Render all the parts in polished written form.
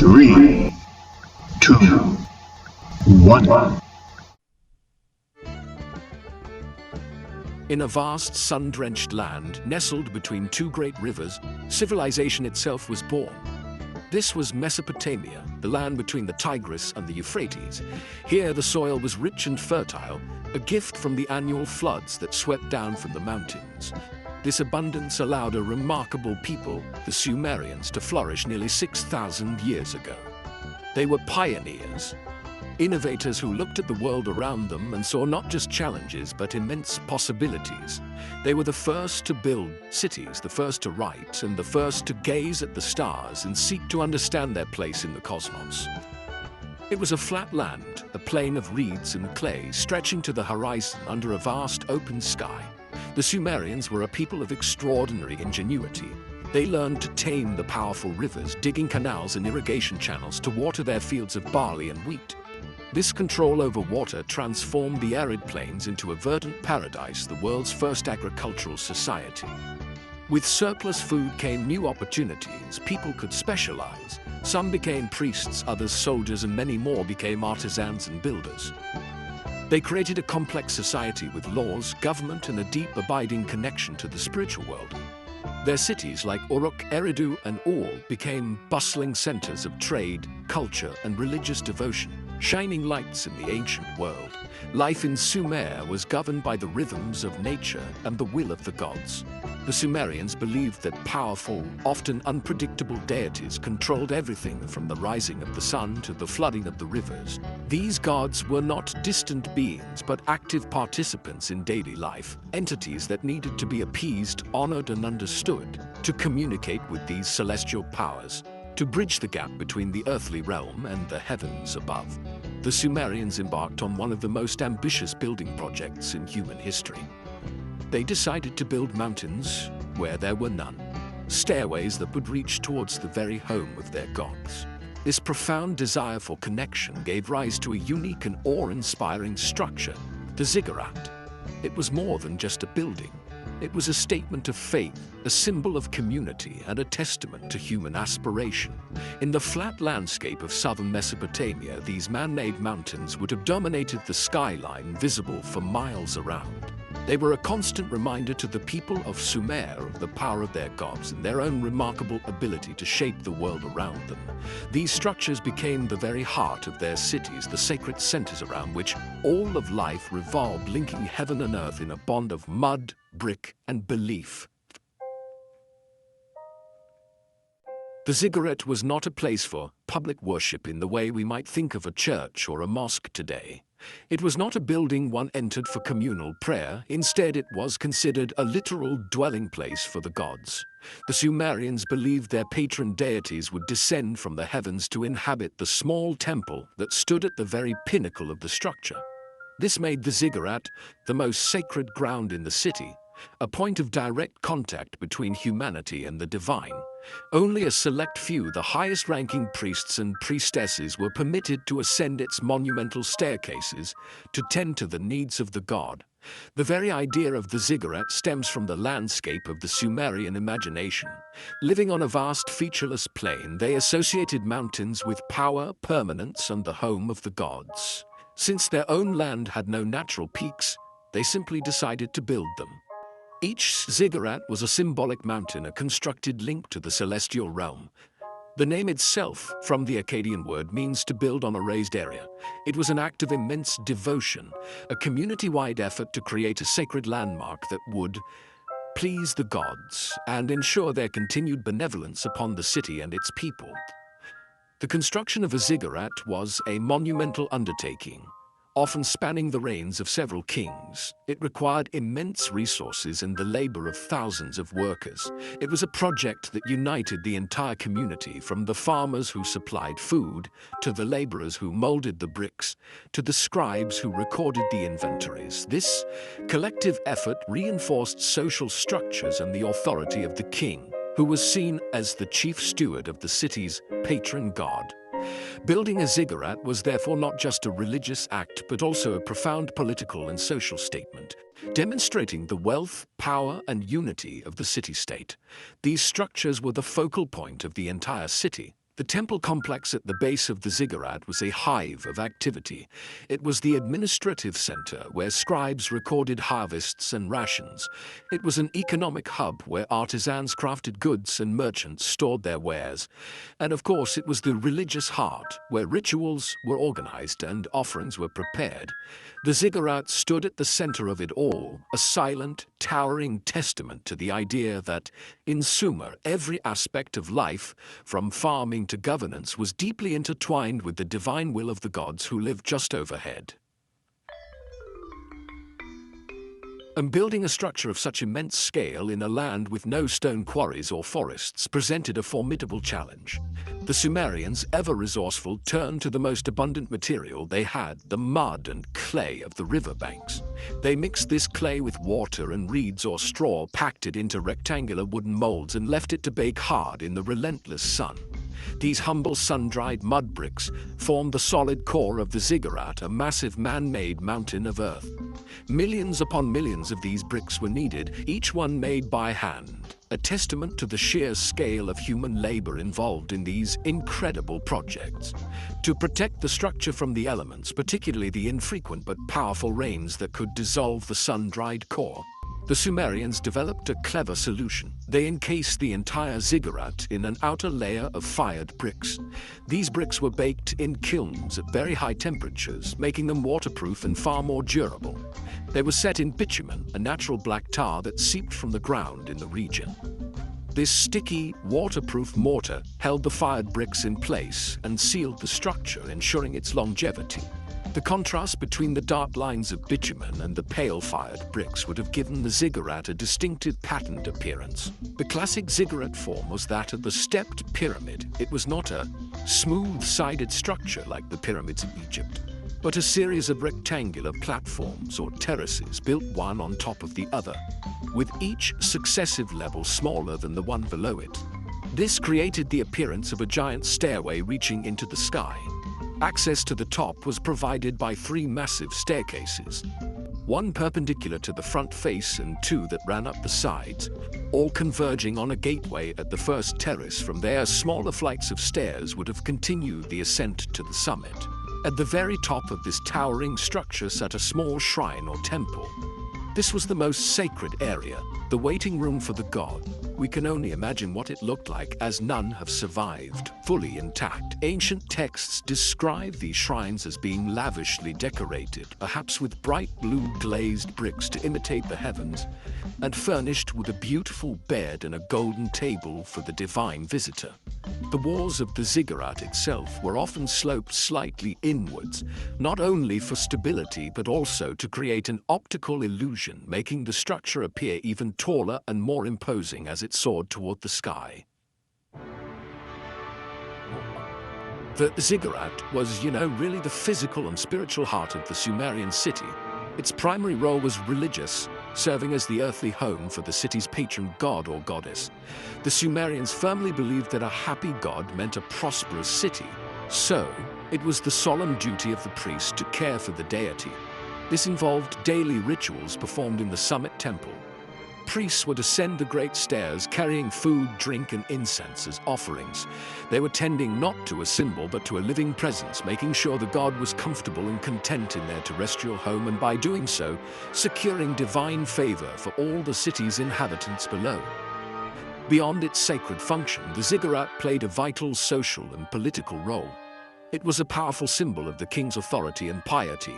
3, 2, 1. In a vast, sun-drenched land, nestled between two great rivers, civilization itself was born. This was Mesopotamia, the land between the Tigris and the Euphrates. Here the soil was rich and fertile, a gift from the annual floods that swept down from the mountains. This abundance allowed a remarkable people, the Sumerians, to flourish nearly 6,000 years ago. They were pioneers, innovators who looked at the world around them and saw not just challenges but immense possibilities. They were the first to build cities, the first to write, and the first to gaze at the stars and seek to understand their place in the cosmos. It was a flat land, a plain of reeds and clay stretching to the horizon under a vast open sky. The Sumerians were a people of extraordinary ingenuity. They learned to tame the powerful rivers, digging canals and irrigation channels to water their fields of barley and wheat. This control over water transformed the arid plains into a verdant paradise, the world's first agricultural society. With surplus food came new opportunities. People could specialize. Some became priests, others soldiers, and many more became artisans and builders. They created a complex society with laws, government, and a deep, abiding connection to the spiritual world. Their cities like Uruk, Eridu, and Ur became bustling centers of trade, culture, and religious devotion, shining lights in the ancient world. Life in Sumer was governed by the rhythms of nature and the will of the gods. The Sumerians believed that powerful, often unpredictable deities controlled everything from the rising of the sun to the flooding of the rivers. These gods were not distant beings but active participants in daily life, entities that needed to be appeased, honored, and understood. To communicate with these celestial powers, to bridge the gap between the earthly realm and the heavens above, the Sumerians embarked on one of the most ambitious building projects in human history. They decided to build mountains where there were none, stairways that would reach towards the very home of their gods. This profound desire for connection gave rise to a unique and awe-inspiring structure, the ziggurat. It was more than just a building. It was a statement of faith, a symbol of community, and a testament to human aspiration. In the flat landscape of southern Mesopotamia, these man-made mountains would have dominated the skyline, visible for miles around. They were a constant reminder to the people of Sumer of the power of their gods and their own remarkable ability to shape the world around them. These structures became the very heart of their cities, the sacred centers around which all of life revolved, linking heaven and earth in a bond of mud, brick, and belief. The ziggurat was not a place for public worship in the way we might think of a church or a mosque today. It was not a building one entered for communal prayer. Instead, it was considered a literal dwelling place for the gods. The Sumerians believed their patron deities would descend from the heavens to inhabit the small temple that stood at the very pinnacle of the structure. This made the ziggurat the most sacred ground in the city, a point of direct contact between humanity and the divine. Only a select few, the highest-ranking priests and priestesses, were permitted to ascend its monumental staircases to tend to the needs of the god. The very idea of the ziggurat stems from the landscape of the Sumerian imagination. Living on a vast, featureless plain, they associated mountains with power, permanence, and the home of the gods. Since their own land had no natural peaks, they simply decided to build them. Each ziggurat was a symbolic mountain, a constructed link to the celestial realm. The name itself, from the Akkadian word, means to build on a raised area. It was an act of immense devotion, a community-wide effort to create a sacred landmark that would please the gods and ensure their continued benevolence upon the city and its people. The construction of a ziggurat was a monumental undertaking, often spanning the reigns of several kings. It required immense resources and the labor of thousands of workers. It was a project that united the entire community, from the farmers who supplied food, to the laborers who molded the bricks, to the scribes who recorded the inventories. This collective effort reinforced social structures and the authority of the king, who was seen as the chief steward of the city's patron god. Building a ziggurat was therefore not just a religious act, but also a profound political and social statement, demonstrating the wealth, power, and unity of the city-state. These structures were the focal point of the entire city, The temple complex at the base of the ziggurat was a hive of activity. It was the administrative center where scribes recorded harvests and rations. It was an economic hub where artisans crafted goods and merchants stored their wares. And of course, it was the religious heart where rituals were organized and offerings were prepared. The ziggurat stood at the center of it all, a silent, towering testament to the idea that in Sumer, every aspect of life, from farming to governance, was deeply intertwined with the divine will of the gods who lived just overhead. And building a structure of such immense scale in a land with no stone quarries or forests presented a formidable challenge. The Sumerians, ever resourceful, turned to the most abundant material they had, the mud and clay of the riverbanks. They mixed this clay with water and reeds or straw, packed it into rectangular wooden molds, and left it to bake hard in the relentless sun. These humble sun-dried mud bricks formed the solid core of the ziggurat, a massive man-made mountain of earth. Millions upon millions of these bricks were needed, each one made by hand, a testament to the sheer scale of human labor involved in these incredible projects. To protect the structure from the elements, particularly the infrequent but powerful rains that could dissolve the sun-dried core, the Sumerians developed a clever solution. They encased the entire ziggurat in an outer layer of fired bricks. These bricks were baked in kilns at very high temperatures, making them waterproof and far more durable. They were set in bitumen, a natural black tar that seeped from the ground in the region. This sticky, waterproof mortar held the fired bricks in place and sealed the structure, ensuring its longevity. The contrast between the dark lines of bitumen and the pale fired bricks would have given the ziggurat a distinctive patterned appearance. The classic ziggurat form was that of the stepped pyramid. It was not a smooth-sided structure like the pyramids of Egypt, but a series of rectangular platforms or terraces built one on top of the other, with each successive level smaller than the one below it. This created the appearance of a giant stairway reaching into the sky. Access to the top was provided by 3 massive staircases, one perpendicular to the front face and 2 that ran up the sides, all converging on a gateway at the first terrace. From there, smaller flights of stairs would have continued the ascent to the summit. At the very top of this towering structure sat a small shrine or temple. This was the most sacred area, the waiting room for the god. We can only imagine what it looked like, as none have survived fully intact. Ancient texts describe these shrines as being lavishly decorated, perhaps with bright blue glazed bricks to imitate the heavens, and furnished with a beautiful bed and a golden table for the divine visitor. The walls of the ziggurat itself were often sloped slightly inwards, not only for stability but also to create an optical illusion, making the structure appear even taller and more imposing as it soared toward the sky. The ziggurat was, really the physical and spiritual heart of the Sumerian city. Its primary role was religious, serving as the earthly home for the city's patron god or goddess. The Sumerians firmly believed that a happy god meant a prosperous city, so it was the solemn duty of the priest to care for the deity. This involved daily rituals performed in the summit temple. Priests would ascend the great stairs carrying food, drink, and incense as offerings. They were tending not to a symbol but to a living presence, making sure the god was comfortable and content in their terrestrial home, and by doing so, securing divine favor for all the city's inhabitants below. Beyond its sacred function, the ziggurat played a vital social and political role. It was a powerful symbol of the king's authority and piety.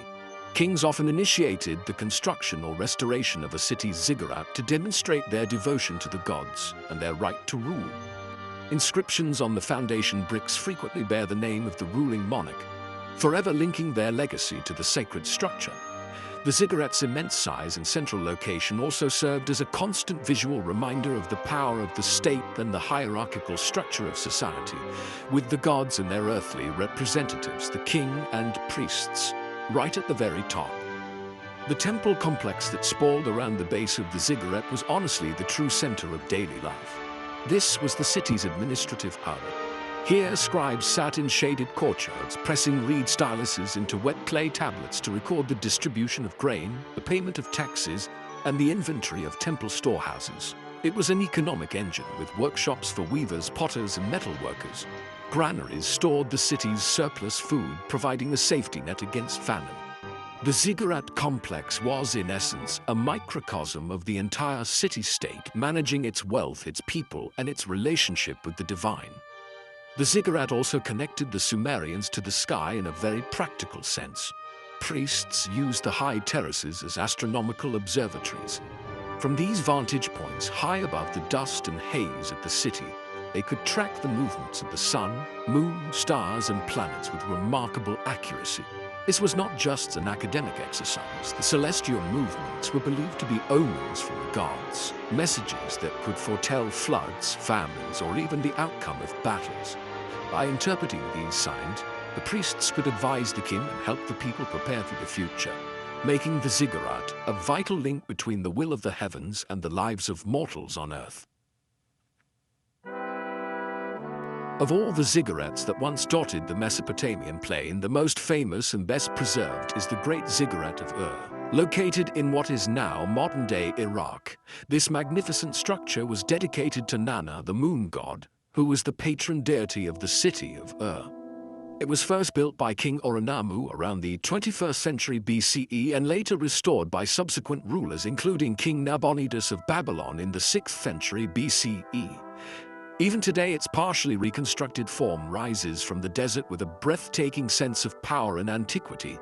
Kings often initiated the construction or restoration of a city's ziggurat to demonstrate their devotion to the gods and their right to rule. Inscriptions on the foundation bricks frequently bear the name of the ruling monarch, forever linking their legacy to the sacred structure. The ziggurat's immense size and central location also served as a constant visual reminder of the power of the state and the hierarchical structure of society, with the gods and their earthly representatives, the king and priests, right at the very top. The temple complex that sprawled around the base of the ziggurat was honestly the true center of daily life. This was the city's administrative hub. Here, scribes sat in shaded courtyards, pressing reed styluses into wet clay tablets to record the distribution of grain, the payment of taxes, and the inventory of temple storehouses. It was an economic engine with workshops for weavers, potters, and metal workers. granaries stored the city's surplus food, providing a safety net against famine. The ziggurat complex was, in essence, a microcosm of the entire city-state, managing its wealth, its people, and its relationship with the divine. The ziggurat also connected the Sumerians to the sky in a very practical sense. Priests used the high terraces as astronomical observatories. From these vantage points, high above the dust and haze of the city, they could track the movements of the sun, moon, stars, and planets with remarkable accuracy. This was not just an academic exercise. The celestial movements were believed to be omens from the gods, messages that could foretell floods, famines, or even the outcome of battles. By interpreting these signs, the priests could advise the king and help the people prepare for the future, making the ziggurat a vital link between the will of the heavens and the lives of mortals on earth. Of all the ziggurats that once dotted the Mesopotamian plain, the most famous and best preserved is the Great Ziggurat of located in what is now modern-day Iraq. This magnificent structure was dedicated to Nana, the moon god, who was the patron deity of the city of It was first built by King Oronamu around the 21st century BCE and later restored by subsequent rulers, including King Nabonidus of Babylon in the 6th century BCE. Even today, its partially reconstructed form rises from the desert with a breathtaking sense of power and antiquity,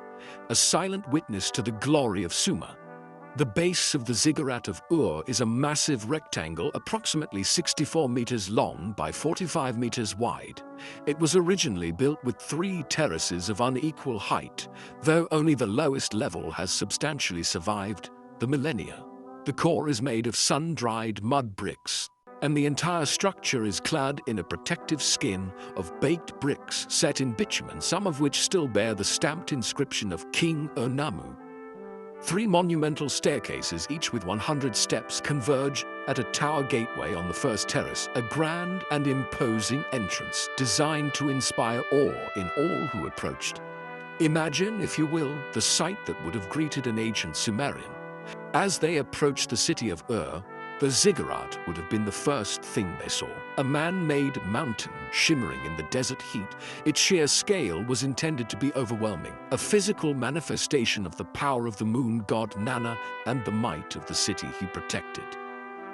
a silent witness to the glory of Sumer. The base of the Ziggurat of is a massive rectangle approximately 64 meters long by 45 meters wide. It was originally built with 3 terraces of unequal height, though only the lowest level has substantially survived the millennia. The core is made of sun-dried mud bricks, and the entire structure is clad in a protective skin of baked bricks set in bitumen, some of which still bear the stamped inscription of King Oronamu. 3 monumental staircases, each with 100 steps, converge at a tower gateway on the first terrace, a grand and imposing entrance designed to inspire awe in all who approached. Imagine, if you will, the sight that would have greeted an ancient Sumerian. As they approached the city of the ziggurat would have been the first thing they saw, a man-made mountain shimmering in the desert heat. Its sheer scale was intended to be overwhelming, a physical manifestation of the power of the moon god Nana and the might of the city he protected.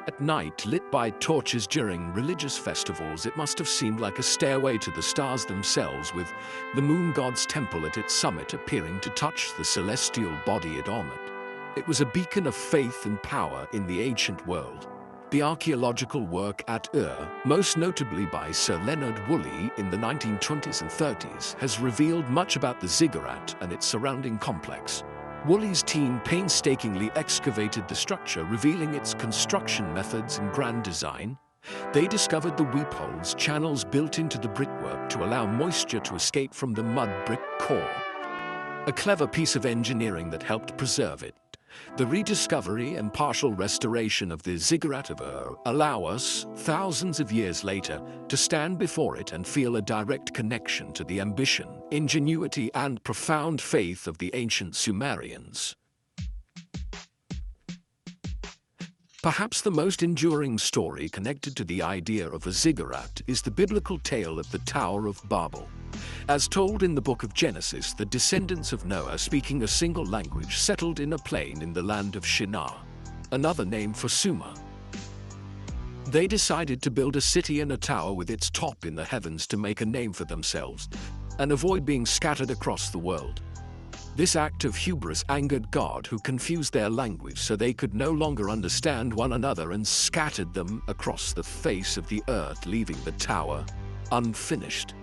At night, lit by torches during religious festivals, it must have seemed like a stairway to the stars themselves, with the moon god's temple at its summit appearing to touch the celestial body it honored. It was a beacon of faith and power in the ancient world. The archaeological work at most notably by Sir Leonard Woolley in the 1920s and 30s, has revealed much about the ziggurat and its surrounding complex. Woolley's team painstakingly excavated the structure, revealing its construction methods and grand design. They discovered the weepholes, channels built into the brickwork to allow moisture to escape from the mud brick core. A clever piece of engineering that helped preserve it. The rediscovery and partial restoration of the Ziggurat of allow us, thousands of years later, to stand before it and feel a direct connection to the ambition, ingenuity, and profound faith of the ancient Sumerians. Perhaps the most enduring story connected to the idea of a ziggurat is the biblical tale of the Tower of Babel. As told in the book of Genesis, the descendants of Noah, speaking a single language, settled in a plain in the land of Shinar, another name for Sumer. They decided to build a city and a tower with its top in the heavens to make a name for themselves and avoid being scattered across the world. This act of hubris angered God, who confused their language so they could no longer understand one another and scattered them across the face of the earth, leaving the tower unfinished.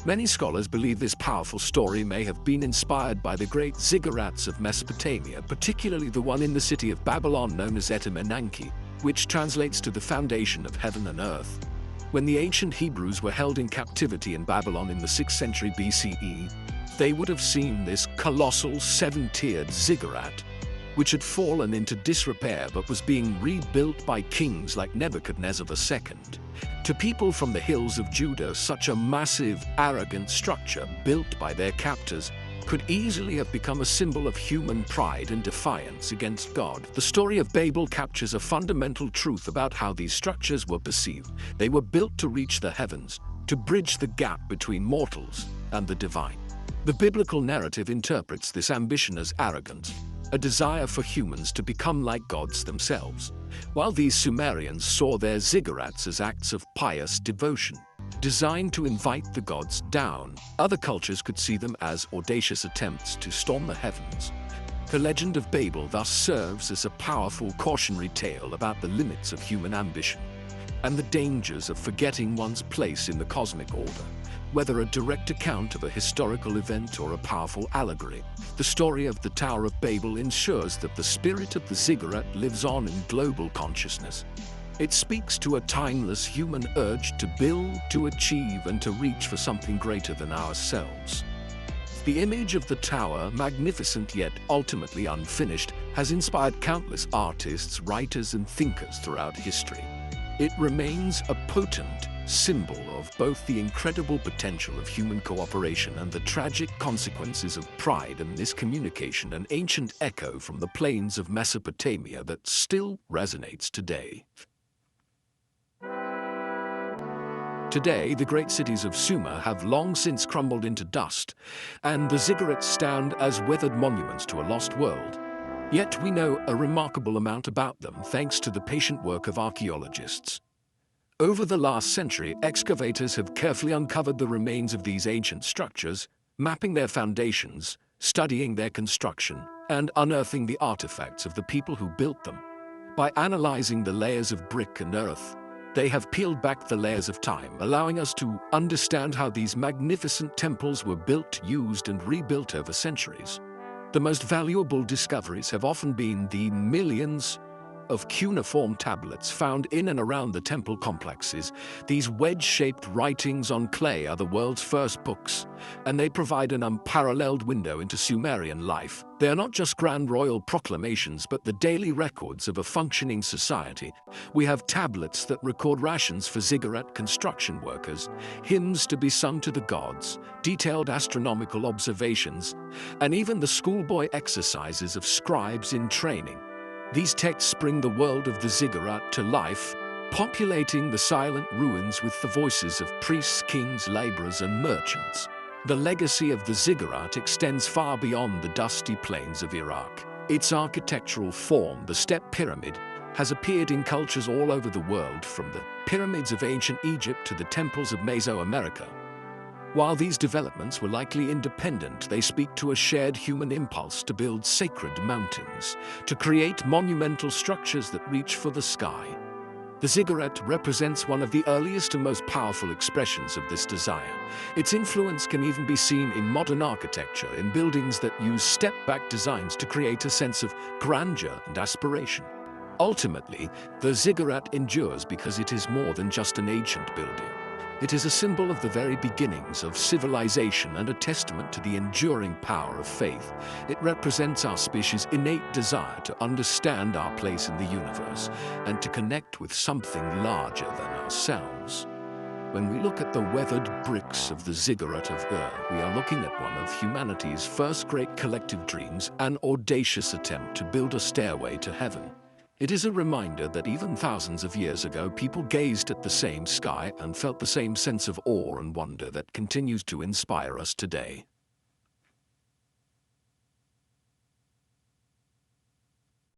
Many scholars believe this powerful story may have been inspired by the great ziggurats of Mesopotamia, particularly the one in the city of Babylon known as Enigmas, which translates to the foundation of heaven and earth. When the ancient Hebrews were held in captivity in Babylon in the 6th century BCE, they would have seen this colossal 7-tiered ziggurat, which had fallen into disrepair but was being rebuilt by kings like Nebuchadnezzar II. To people from the hills of Judah, such a massive, arrogant structure built by their captors could easily have become a symbol of human pride and defiance against God. The story of Babel captures a fundamental truth about how these structures were perceived. They were built to reach the heavens, to bridge the gap between mortals and the divine. The biblical narrative interprets this ambition as arrogance, a desire for humans to become like gods themselves, while these Sumerians saw their ziggurats as acts of pious devotion, designed to invite the gods down. Other cultures could see them as audacious attempts to storm the heavens. The legend of Babel thus serves as a powerful cautionary tale about the limits of human ambition and the dangers of forgetting one's place in the cosmic order. Whether a direct account of a historical event or a powerful allegory, the story of the Tower of Babel ensures that the spirit of the ziggurat lives on in global consciousness. It speaks to a timeless human urge to build, to achieve, and to reach for something greater than ourselves. The image of the tower, magnificent yet ultimately unfinished, has inspired countless artists, writers, and thinkers throughout history. It remains a potent symbol of both the incredible potential of human cooperation and the tragic consequences of pride and miscommunication, an ancient echo from the plains of Mesopotamia that still resonates today. Today, the great cities of Sumer have long since crumbled into dust, and the ziggurats stand as weathered monuments to a lost world. Yet we know a remarkable amount about them thanks to the patient work of archaeologists. Over the last century, excavators have carefully uncovered the remains of these ancient structures, mapping their foundations, studying their construction, and unearthing the artifacts of the people who built them. By analyzing the layers of brick and earth, they have peeled back the layers of time, allowing us to understand how these magnificent temples were built, used, and rebuilt over centuries. The most valuable discoveries have often been the millions of cuneiform tablets found in and around the temple complexes. These wedge-shaped writings on clay are the world's first books, and they provide an unparalleled window into Sumerian life. They are not just grand royal proclamations, but the daily records of a functioning society. We have tablets that record rations for ziggurat construction workers, hymns to be sung to the gods, detailed astronomical observations, and even the schoolboy exercises of scribes in training. These texts bring the world of the ziggurat to life, populating the silent ruins with the voices of priests, kings, laborers, and merchants. The legacy of the ziggurat extends far beyond the dusty plains of Iraq. Its architectural form, the step pyramid, has appeared in cultures all over the world, from the pyramids of ancient Egypt to the temples of Mesoamerica. While these developments were likely independent, they speak to a shared human impulse to build sacred mountains, to create monumental structures that reach for the sky. The ziggurat represents one of the earliest and most powerful expressions of this desire. Its influence can even be seen in modern architecture, in buildings that use step-back designs to create a sense of grandeur and aspiration. Ultimately, the ziggurat endures because it is more than just an ancient building. It is a symbol of the very beginnings of civilization and a testament to the enduring power of faith. It represents our species' innate desire to understand our place in the universe and to connect with something larger than ourselves. When we look at the weathered bricks of the Ziggurat of Ur, we are looking at one of humanity's first great collective dreams, an audacious attempt to build a stairway to heaven. It is a reminder that even thousands of years ago, people gazed at the same sky and felt the same sense of awe and wonder that continues to inspire us today.